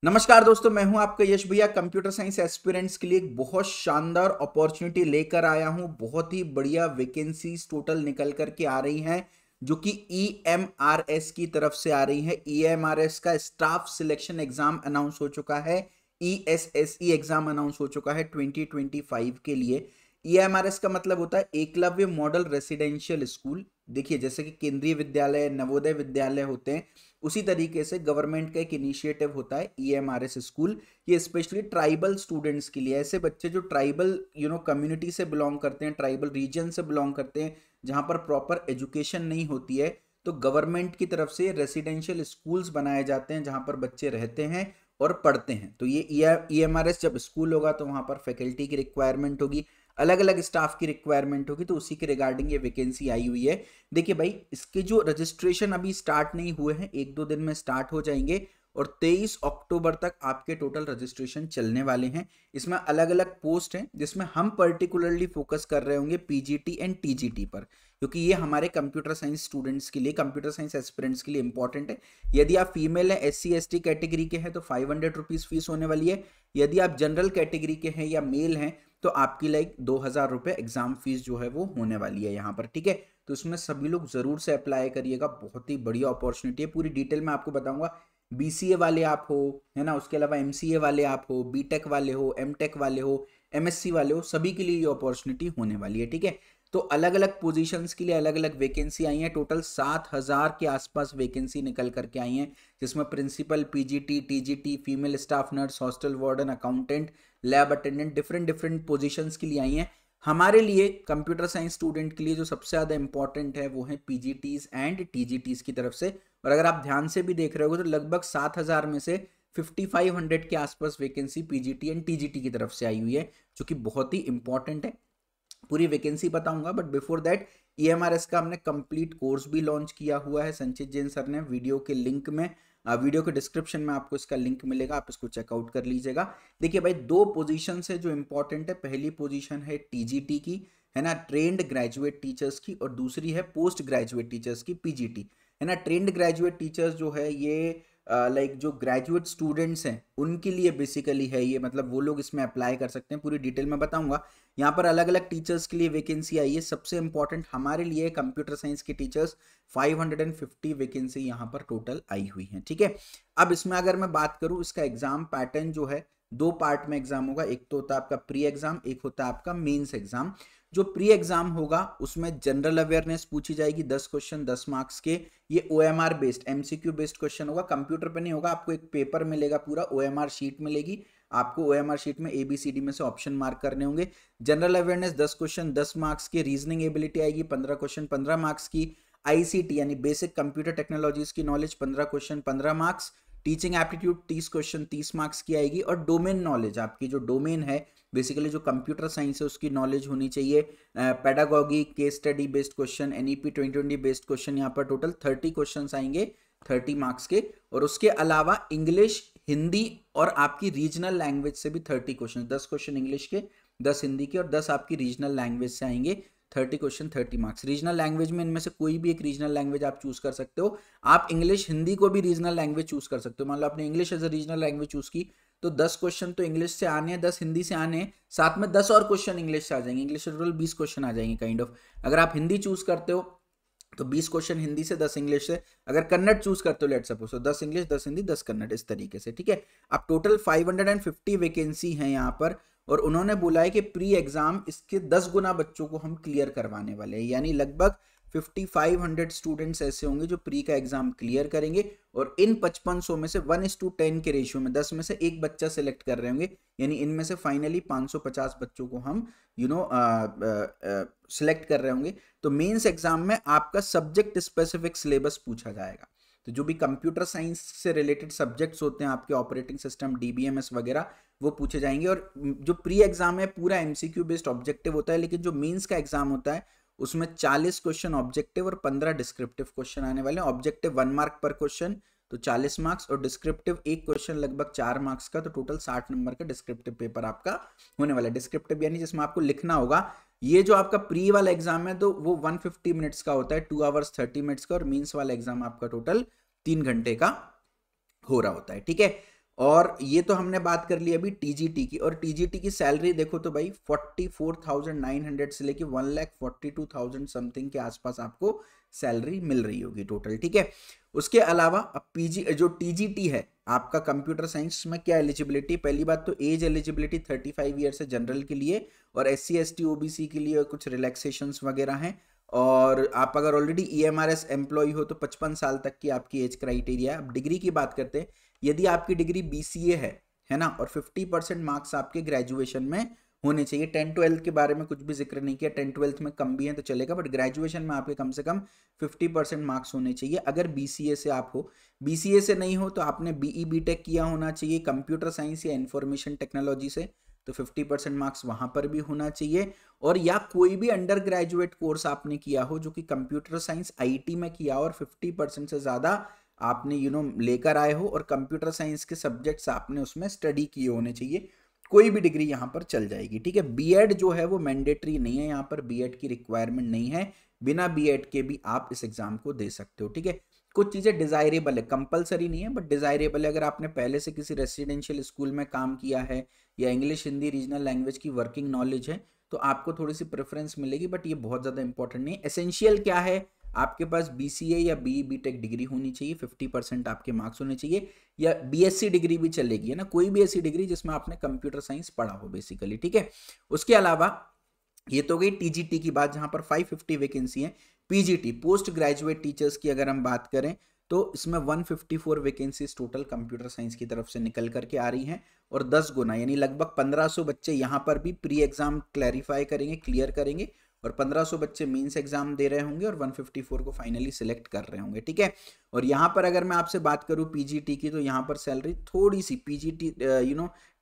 नमस्कार दोस्तों, मैं हूं आपका यश भैया। कंप्यूटर साइंस एस्पिरेंट्स के लिए एक बहुत शानदार अपॉर्चुनिटी लेकर आया हूं। बहुत ही बढ़िया वैकेंसीज टोटल निकल करके आ रही हैं जो कि ईएमआरएस की तरफ से आ रही है। ईएमआरएस का स्टाफ सिलेक्शन एग्जाम अनाउंस हो चुका है। ईएसएसई एग्जाम अनाउंस हो चुका है 2025 के लिए। ईएमआरएस का मतलब होता है एकलव्य मॉडल रेसिडेंशियल स्कूल। देखिए, जैसे कि केंद्रीय विद्यालय, नवोदय विद्यालय होते हैं, उसी तरीके से गवर्नमेंट का एक इनिशिएटिव होता है ईएमआरएस स्कूल। ये स्पेशली ट्राइबल स्टूडेंट्स के लिए, ऐसे बच्चे जो ट्राइबल कम्युनिटी से बिलोंग करते हैं, ट्राइबल रीजन से बिलोंग करते हैं, जहां पर प्रॉपर एजुकेशन नहीं होती है, तो गवर्नमेंट की तरफ से रेसिडेंशियल स्कूल्स बनाए जाते हैं जहां पर बच्चे रहते हैं और पढ़ते हैं। तो ये ईएमआरएस जब स्कूल होगा तो वहां पर फैकल्टी की रिक्वायरमेंट होगी, अलग अलग स्टाफ की रिक्वायरमेंट होगी, तो उसी के रिगार्डिंग ये वैकेंसी आई हुई है। देखिए भाई, इसके जो रजिस्ट्रेशन अभी स्टार्ट नहीं हुए हैं, एक दो दिन में स्टार्ट हो जाएंगे और 23 अक्टूबर तक आपके टोटल रजिस्ट्रेशन चलने वाले हैं। इसमें अलग अलग पोस्ट हैं जिसमें हम पर्टिकुलरली फोकस कर रहे होंगे पीजीटी एंड टीजीटी पर, क्योंकि ये हमारे कंप्यूटर साइंस स्टूडेंट्स के लिए, कंप्यूटर साइंस एस्पिरेंट्स के लिए इंपॉर्टेंट है। यदि आप फीमेल हैं, एससी एसटी कैटेगरी के हैं, तो 500 रुपीज़ फीस होने वाली है। यदि आप जनरल कैटेगरी के हैं या मेल हैं तो आपकी लाइक 2000 रुपये एग्जाम फीस जो है वो होने वाली है यहाँ पर, ठीक है। तो इसमें सभी लोग जरूर से अप्लाई करिएगा, बहुत ही बढ़िया अपॉर्चुनिटी है। पूरी डिटेल में आपको बताऊंगा। बीसीए वाले आप हो, है ना, उसके अलावा एमसीए वाले आप हो, बीटेक वाले हो, एमटेक वाले हो, एमएससी वाले हो, सभी के लिए ये अपॉर्चुनिटी होने वाली है, ठीक है। तो अलग अलग पोजीशंस के लिए अलग अलग वैकेंसी आई है। टोटल 7000 के आसपास वैकेंसी निकल करके आई हैं, जिसमें principal, PGT, TGT, female staff nurse, hostel warden, accountant, lab attendant, different different positions के लिए आई हैं। हमारे लिए कंप्यूटर साइंस स्टूडेंट के लिए जो सबसे ज़्यादा इंपॉर्टेंट है वो है पीजीटीज एंड टीजीटीज की तरफ से। और अगर आप ध्यान से भी देख रहे हो तो लगभग 7000 में से 5500 के आसपास वैकेंसी पीजीटी एंड टीजीटी की तरफ से आई हुई है, जो कि बहुत ही इंपॉर्टेंट है। पूरी वैकेंसी बताऊंगा, बट बिफोर दैट ईएमआरएस का हमने कंप्लीट कोर्स भी लॉन्च किया हुआ है संचित जैन सर ने। वीडियो के लिंक में, वीडियो के डिस्क्रिप्शन में आपको इसका लिंक मिलेगा, आप इसको चेकआउट कर लीजिएगा। देखिए भाई, दो पोजीशन है जो इंपॉर्टेंट है। पहली पोजीशन है टीजीटी की, है ना, ट्रेंड ग्रेजुएट टीचर्स की, और दूसरी है पोस्ट ग्रेजुएट टीचर्स की, पीजीटी, है ना। ट्रेंड ग्रेजुएट टीचर्स जो है ये लाइक जो ग्रेजुएट स्टूडेंट्स हैं उनके लिए बेसिकली है ये, मतलब वो लोग इसमें अप्लाई कर सकते हैं। पूरी डिटेल में बताऊंगा। यहाँ पर अलग अलग टीचर्स के लिए वैकेंसी आई है। सबसे इंपॉर्टेंट हमारे लिए कंप्यूटर साइंस के टीचर्स 550 वैकेंसी यहाँ पर टोटल आई हुई है, ठीक है। अब इसमें अगर मैं बात करूँ, इसका एग्जाम पैटर्न जो है, दो पार्ट में एग्जाम होगा। एक तो होता है आपका प्री एग्जाम, एक होता है आपका मेंस एग्जाम। जो प्री एग्जाम होगा उसमें जनरल अवेयरनेस पूछी जाएगी, 10 क्वेश्चन 10 मार्क्स के। ये OMR based, MCQ based question होगा। कंप्यूटर पे नहीं होगा, आपको एक पेपर मिलेगा, पूरा ओएमआर शीट मिलेगी आपको। ओएमआर शीट में एबीसीडी में से ऑप्शन मार्क करने होंगे। जनरल अवेयरनेस 10 क्वेश्चन 10 मार्क्स की। रीजनिंग एबिलिटी आएगी 15 क्वेश्चन 15 मार्क्स की। आईसीटी यानी बेसिक कंप्यूटर टेक्नोलॉजीज की knowledge 15 question 15 marks. Teaching aptitude 30 question 30 marks की आएगी। और डोमेन नॉलेज, आपकी जो डोमेन है बेसिकली जो कंप्यूटर साइंस है उसकी नॉलेज होनी चाहिए। Pedagogy, case study based question, NEP 2020 based question, यहाँ पर टोटल 30 क्वेश्चन आएंगे 30 मार्क्स के। और उसके अलावा इंग्लिश, हिंदी और आपकी रीजनल लैंग्वेज से भी 30 क्वेश्चन, 10 क्वेश्चन इंग्लिश के, 10 हिंदी के और 10 आपकी रीजनल लैंग्वेज से आएंगे। 30 क्वेश्चन 30 मार्क्स। रीजनल लैंग्वेज में इनमें से कोई भी एक रीजनल लैंग्वेज आप चूज कर सकते हो। आप इंग्लिश, हिंदी को भी रीजनल लैंग्वेज चूज कर सकते हो। मान लो आपने English as a regional language choose की तो 10 क्वेश्चन तो इंग्लिश से आने हैं, 10 हिंदी से आने हैं, साथ में 10 और क्वेश्चन इंग्लिश से आ जाएंगे। इंग्लिश से टोटल 20 क्वेश्चन आ जाएंगे काइंड ऑफ। अगर आप हिंदी चूज करते हो तो 20 क्वेश्चन हिंदी से, 10 इंग्लिश से। अगर कन्नड़ चूज करते हो लेट सपोज तो 10 इंग्लिश 10 हिंदी 10 कन्नड़, इस तरीके से, ठीक है। अब टोटल 550 वैकेंसी है यहाँ पर। और उन्होंने बोला है कि प्री एग्जाम इसके 10 गुना बच्चों को हम क्लियर करवाने वाले हैं, यानी लगभग 5500 स्टूडेंट्स ऐसे होंगे जो प्री का एग्जाम क्लियर करेंगे। और इन 5500 में से 1:10 के रेशियो में 10 में से एक बच्चा सिलेक्ट कर रहे होंगे, यानी इनमें से फाइनली 550 बच्चों को हम सिलेक्ट कर रहे होंगे। तो मेंस एग्जाम में आपका सब्जेक्ट स्पेसिफिक सिलेबस पूछा जाएगा। तो जो भी कंप्यूटर साइंस से रिलेटेड सब्जेक्ट्स होते हैं आपके, ऑपरेटिंग सिस्टम, डीबीएमएस वगैरह, वो पूछे जाएंगे। और जो प्री एग्जाम है पूरा एमसीक्यू बेस्ड ऑब्जेक्टिव होता है, लेकिन जो मेंस का एग्जाम होता है उसमें 40 क्वेश्चन ऑब्जेक्टिव और 15 डिस्क्रिप्टिव क्वेश्चन आने वाले हैं। ऑब्जेक्टिव 1 मार्क पर क्वेश्चन, तो 40 मार्क्स, और डिस्क्रिप्टिव एक क्वेश्चन लगभग 4 मार्क्स का, तो टोटल 60 नंबर का डिस्क्रिप्टिव पेपर आपका होने वाला है। डिस्क्रिप्टिव यानी जिसमें आपको लिखना होगा। ये जो आपका प्री वाला एग्जाम है तो वो 150 मिनट्स का होता है, 2 आवर्स 30 मिनट्स का। और मीन्स वाला एग्जाम आपका टोटल 3 घंटे का हो रहा होता है, ठीक है। और ये तो हमने बात कर ली अभी टीजीटी की, और टीजीटी की सैलरी देखो तो भाई 44,900 से लेके 1,42,000 समथिंग के आसपास आपको सैलरी मिल रही होगी टोटल, ठीक है। उसके अलावा अब पीजी जो टीजीटी है आपका कंप्यूटर साइंस में क्या एलिजिबिलिटी, पहली बात तो एज एलिजिबिलिटी 35 ईयर से जनरल के लिए, और SC ST OBC के लिए कुछ रिलैक्सेशंस वगैरह हैं। और आप अगर ऑलरेडी EMRS एम्प्लॉय हो तो 55 साल तक की आपकी एज क्राइटेरिया है। अब डिग्री की बात करते हैं, यदि आपकी डिग्री BCA है ना, और 50% मार्क्स आपके ग्रेजुएशन में होने चाहिए। 10-12 के बारे में कुछ भी जिक्र नहीं किया, 10-12 में कम भी है तो चलेगा, बट ग्रेजुएशन में आपके कम से कम 50% मार्क्स होने चाहिए अगर BCA से आप हो। BCA से नहीं हो तो आपने BE BTech किया होना चाहिए कंप्यूटर साइंस या इंफॉर्मेशन टेक्नोलॉजी से, तो 50% मार्क्स वहां पर भी होना चाहिए। और या कोई भी अंडर ग्रेजुएट कोर्स आपने किया हो जो कि कंप्यूटर साइंस IT में किया हो और 50% से ज्यादा आपने लेकर आए हो, और कंप्यूटर साइंस के सब्जेक्ट्स आपने उसमें स्टडी किए होने चाहिए, कोई भी डिग्री यहाँ पर चल जाएगी, ठीक है। बीएड जो है वो मैंडेटरी नहीं है, यहाँ पर बीएड की रिक्वायरमेंट नहीं है, बिना बीएड के भी आप इस एग्जाम को दे सकते हो, ठीक है। कुछ चीजें डिजायरेबल है, कंपलसरी नहीं है बट डिजायरेबल है। अगर आपने पहले से किसी रेसिडेंशियल स्कूल में काम किया है या इंग्लिश हिंदी रीजनल लैंग्वेज की वर्किंग नॉलेज है तो आपको थोड़ी सी प्रेफरेंस मिलेगी, बट ये बहुत ज्यादा इंपॉर्टेंट नहीं है। एसेंशियल क्या है, आपके पास BCA या BE BTech डिग्री होनी चाहिए, 50% आपके मार्क्स होने चाहिए, या BSc डिग्री भी चलेगी, है ना, कोई भी ऐसी डिग्री जिसमें आपने कंप्यूटर साइंस पढ़ा हो बेसिकली, ठीक है। उसके अलावा ये तो गई टीजीटी की बात जहां पर 550 वैकेंसी है। पीजीटी पोस्ट ग्रेजुएट टीचर्स की अगर हम बात करें तो इसमें 154 वैकेंसीज टोटल कंप्यूटर साइंस की तरफ से निकल करके आ रही हैं, और 10 गुना यानी लगभग 1500 बच्चे यहां पर भी प्री एग्जाम क्लैरिफाई करेंगे, क्लियर करेंगे, और 1500 बच्चे मेंस एग्जाम दे रहे होंगे और 154 को फाइनली सिलेक्ट कर रहे होंगे, ठीक है। और यहाँ पर अगर मैं आपसे बात करूँ पीजीटी की तो यहाँ पर सैलरी थोड़ी सी पीजीटी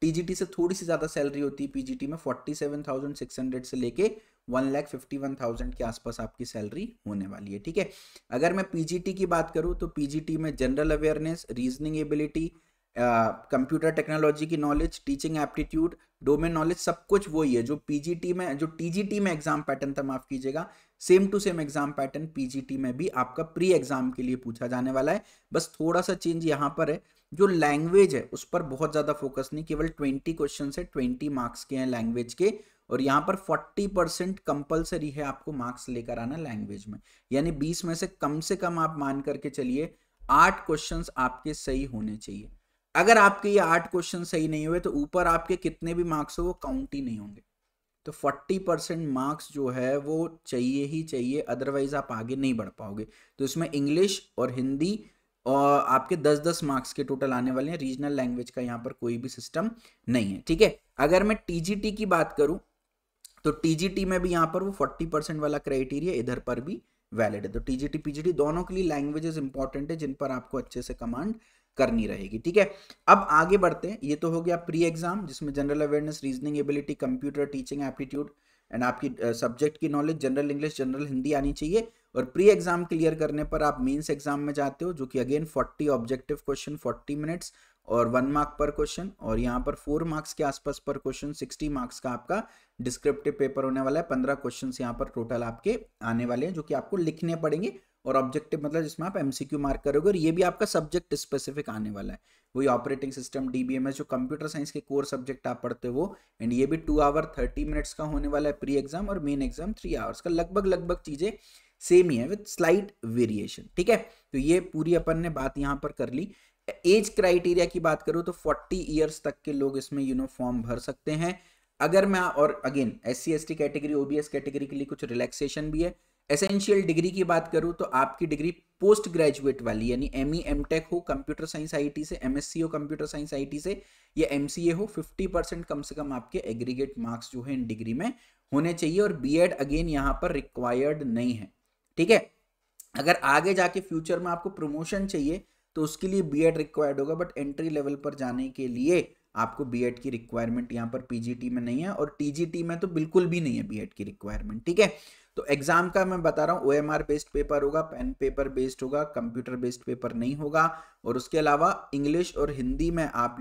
टीजीटी से थोड़ी सी ज्यादा सैलरी होती है पीजीटी में, 47,600 से लेके 1,51,000 के आसपास आपकी सैलरी होने वाली है, ठीक है। अगर मैं पीजीटी की बात करूँ तो पीजीटी में general awareness, reasoning ability, computer technology की knowledge, teaching aptitude, domain knowledge, सब कुछ वही है जो पीजीटी में, जो टीजीटी में एग्जाम पैटर्न था, माफ कीजिएगा, same to same exam pattern PGT में भी आपका प्री एग्जाम के लिए पूछा जाने वाला है। बस थोड़ा सा चेंज यहाँ पर है, जो लैंग्वेज है उस पर बहुत ज्यादा फोकस नहीं, केवल 20 क्वेश्चन है, 20 मार्क्स के हैं लैंग्वेज के, और यहाँ पर 40% कंपलसरी है आपको मार्क्स लेकर आना लैंग्वेज में, यानी 20 में से कम आप मान करके चलिए 8 क्वेश्चंस आपके सही होने चाहिए। अगर आपके ये 8 क्वेश्चन सही नहीं हुए तो ऊपर आपके कितने भी मार्क्स हो वो काउंट ही नहीं होंगे। तो 40% मार्क्स जो है वो चाहिए ही चाहिए, अदरवाइज आप आगे नहीं बढ़ पाओगे। तो इसमें इंग्लिश और हिंदी और आपके 10-10 मार्क्स के टोटल आने वाले हैं, रीजनल लैंग्वेज का यहाँ पर कोई भी सिस्टम नहीं है, ठीक है। अगर मैं टीजीटी की बात करूं तो टीजीटी में भी यहाँ पर वो 40% वाला क्राइटेरिया इधर पर भी वैलिड है। तो टीजीटी पीजीटी दोनों के लिए लैंग्वेजेस इंपॉर्टेंट है जिन पर आपको अच्छे से कमांड करनी रहेगी, ठीक है। अब आगे बढ़ते हैं, ये तो हो गया प्री एग्जाम जिसमें general awareness, reasoning ability, computer, teaching aptitude and आपकी सब्जेक्ट की knowledge, general English, general Hindi आनी चाहिए। और प्री एग्जाम क्लियर करने पर आप मेंस एग्जाम में जाते हो जो कि अगेन 40 ऑब्जेक्टिव क्वेश्चन 40 मिनट्स और 1 मार्क पर क्वेश्चन, और यहाँ पर 4 मार्क्स के आसपास पर क्वेश्चन, 60 मार्क्स का आपका डिस्क्रिप्टिव पेपर होने वाला है। 15 क्वेश्चन यहाँ पर टोटल आपके आने वाले हैं जो कि आपको लिखने पड़ेंगे, और ऑब्जेक्टिव मतलब जिसमें आप MCQ मार्क करोगे, और ये भी आपका सब्जेक्ट स्पेसिफिक आने वाला है, वही ऑपरेटिंग सिस्टम, DBMS, जो कंप्यूटर साइंस के कोर सब्जेक्ट आप पढ़ते हो। एंड ये भी 2 आवर 30 मिनट्स का होने वाला है प्री एग्जाम, और मेन एग्जाम 3 आवर्स का। लगभग चीजें सेम ही है विद स्लाइट वेरिएशन, ठीक है। तो ये पूरी अपन ने बात यहाँ पर कर ली। एज क्राइटेरिया की बात करूँ तो 40 ईयर्स तक के लोग इसमें फॉर्म भर सकते हैं। अगर मैं, और again SC ST category, OBS category के लिए कुछ रिलैक्सेशन भी है। एसेंशियल डिग्री की बात करूं तो आपकी डिग्री पोस्ट ग्रेजुएट वाली यानी ME MTech हो कंप्यूटर साइंस IT से, MSc हो कंप्यूटर साइंस IT से, या MCA हो, 50% कम से कम आपके एग्रीगेट मार्क्स जो है इन डिग्री में होने चाहिए। और बीएड अगेन यहाँ पर रिक्वायर्ड नहीं है, ठीक है। अगर आगे जाके फ्यूचर में आपको प्रमोशन चाहिए तो उसके लिए बीएड रिक्वायर्ड होगा, बट एंट्री लेवल पर जाने के लिए आपको बीएड की रिक्वायरमेंट यहाँ पर पीजीटी में नहीं है, और टीजीटी में तो बिल्कुल भी नहीं है बीएड की रिक्वायरमेंट, ठीक है। तो एग्जाम का मैं बता रहा हूँ OMR बेस्ड पेपर होगा, पेन पेपर बेस्ड होगा, कंप्यूटर बेस्ड पेपर नहीं होगा, और उसके अलावा इंग्लिश और हिंदी में आप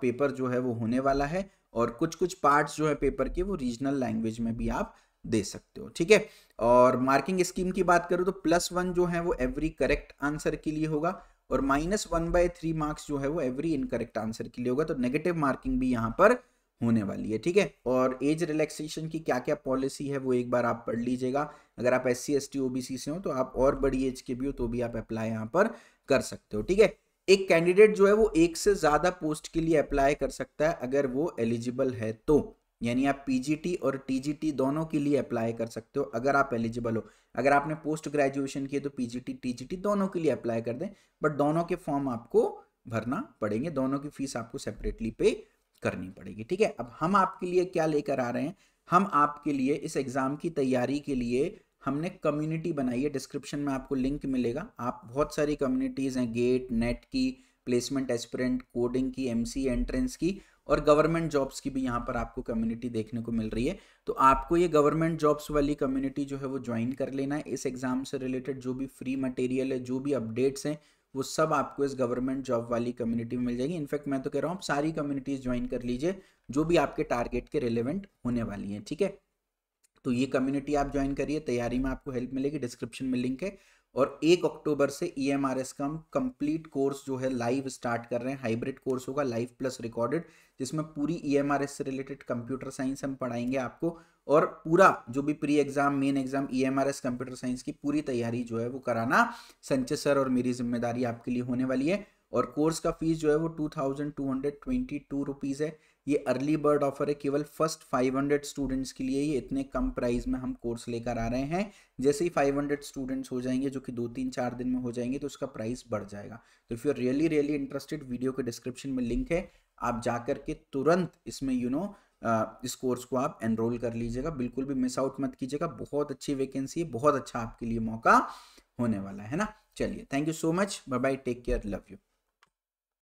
पेपर जो है वो होने वाला है, और कुछ पार्ट्स जो है पेपर के वो रीजनल लैंग्वेज में भी आप दे सकते हो, ठीक है। और मार्किंग स्कीम की बात करूँ तो +1 जो है वो एवरी करेक्ट आंसर के लिए होगा और -1/3 मार्क्स जो है वो एवरी इनकरेक्ट आंसर के लिए होगा। तो नेगेटिव मार्किंग भी यहाँ पर होने वाली है, ठीक है। और एज रिलैक्सेशन की क्या क्या पॉलिसी है वो एक बार आप पढ़ लीजिएगा। अगर आप SC ST OBC से हो तो आप और बड़ी एज के भी हो तो भी आप अप्लाई यहाँ पर कर सकते हो, ठीक है। एक कैंडिडेट जो है वो एक से ज्यादा पोस्ट के लिए अप्लाई कर सकता है अगर वो एलिजिबल है तो, यानी आप PGT और TGT दोनों के लिए अप्लाई कर सकते हो अगर आप एलिजिबल हो। अगर आपने पोस्ट ग्रेजुएशन किए तो PGT TGT दोनों के लिए अप्लाई कर दें, बट दोनों के फॉर्म आपको भरना पड़ेंगे, दोनों की फीस आपको सेपरेटली पे करनी पड़ेगी, ठीक है। अब हम आपके लिए क्या लेकर आ रहे हैं, हम आपके लिए इस एग्जाम की तैयारी के लिए हमने कम्युनिटी बनाई है। डिस्क्रिप्शन में आपको लिंक मिलेगा। आप बहुत सारी कम्युनिटीज़ हैं, गेट, नेट की, प्लेसमेंट एस्पिरेंट, कोडिंग की, MC एंट्रेंस की और गवर्नमेंट जॉब्स की भी यहाँ पर आपको कम्युनिटी देखने को मिल रही है। तो आपको ये गवर्नमेंट जॉब्स वाली कम्युनिटी जो है वो ज्वाइन कर लेना है। इस एग्जाम से रिलेटेड जो भी फ्री मटेरियल है, जो भी अपडेट्स हैं, वो सब आपको इस गवर्नमेंट जॉब वाली कम्युनिटी में मिल जाएगी। इनफैक्ट मैं तो कह रहा हूँ आप सारी कम्युनिटीज ज्वाइन कर लीजिए जो भी आपके टारगेट के रिलेवेंट होने वाली हैं, ठीक है। तो ये कम्युनिटी आप ज्वाइन करिए, तैयारी में आपको हेल्प मिलेगी। डिस्क्रिप्शन में लिंक है। और 1 अक्टूबर से EMRS का हम कंप्लीट कोर्स जो है लाइव स्टार्ट कर रहे हैं। हाइब्रिड कोर्स होगा, लाइव प्लस रिकॉर्डेड, जिसमें पूरी EMRS से रिलेटेड कंप्यूटर साइंस हम पढ़ाएंगे आपको और पूरा जो भी pre exam, main exam, EMRS computer science की पूरी तैयारी जो है वो कराना संजय सर और मेरी जिम्मेदारी आपके लिए होने वाली है। और कोर्स का फीस जो है वो 2222 रुपीज़ है। ये अर्ली बर्ड ऑफर है, केवल फर्स्ट 500 स्टूडेंट्स के लिए। ये इतने कम प्राइस में हम कोर्स लेकर आ रहे हैं। जैसे ही 500 स्टूडेंट्स हो जाएंगे, जो कि 2-3-4 दिन में हो जाएंगे, तो उसका प्राइस बढ़ जाएगा। तो if you are really interested, video के डिस्क्रिप्शन में लिंक है, आप जाकर के तुरंत इसमें इस कोर्स को आप एनरोल कर लीजिएगा। बिल्कुल भी मिस आउट मत कीजिएगा। बहुत अच्छी वैकेंसी है, बहुत अच्छा आपके लिए मौका होने वाला है ना। चलिए, thank you so much, bye bye, take care, love you.